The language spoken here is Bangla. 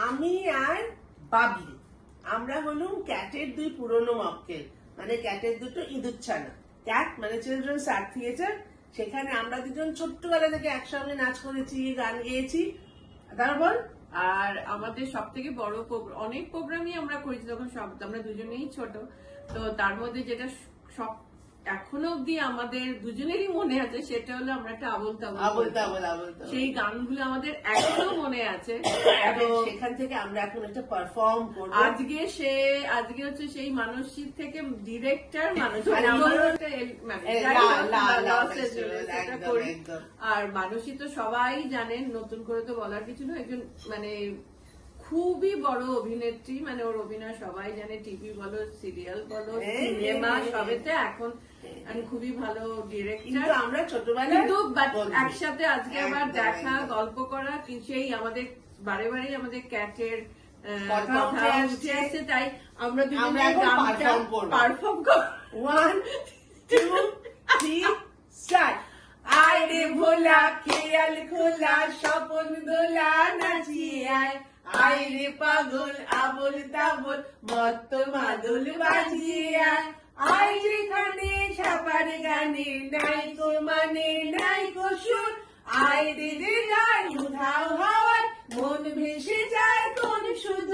আমি আর বাবলি আমরা হলুম ক্যাটের দুই পুরনো মক্কেল, মানে ক্যাটের দুটো ইঁদুর ছানা। ক্যাট মানে চিলড্রেন্স আর্ট থিয়েটার, সেখানে আমরা দুজন ছোট্টবেলা থেকে একসঙ্গে নাচ করেছি, গান গেয়েছি। তারপর আর আমাদের সব থেকে বড় অনেক প্রোগ্রামই আমরা করেছি তখন, সব আমরা দুজনেই ছোট। তো তার মধ্যে যেটা সব এখনো অব্দি আমাদের দুজনেরই মনে আছে সেটা হলো আমরা একটা আবল তাবল। সেই গানগুলো আমাদের এখনো মনে আছে। তো সেখান থেকে আমরা এখন একটা পারফর্ম করব। আজকে হচ্ছে সেই মানসিক থেকে ডিরেক্টর আর মানসী তো সবাই জানেন, নতুন করে তো বলার কিছু নয়, একজন মানে খুবই বড় অভিনেত্রী, মানে ওর অভিনয় সবাই জানে, টিভি বলো, সিরিয়াল বলো, সিনেমা সবেতে এখন খুবই ভালো ডিরেক্টর। আমরা ছোটবেলায় কিন্তু একসাথে আজকে আবার দেখা, গল্প করা, সেই আমাদের বারে বারে আমাদের ক্যাটের কথা উঠে আসছে, তাই আমরা দুজনে গানটা পারফর্ম করব। 1 2 3 স্টার্ট। আয় রে ভোলা খেয়াল খোলা স্বপন দোলা নাচিয়ে আয়, আয় রে পাগল আবল তাবল মত্ত মাদল বাজিয়ে আয়, আয় যেখানে সাপার গানে নাই কো মানে নাই কো সুর, আয় রে গান উধাও হাওয়ায় মন ভেসে যায় কোন শুধু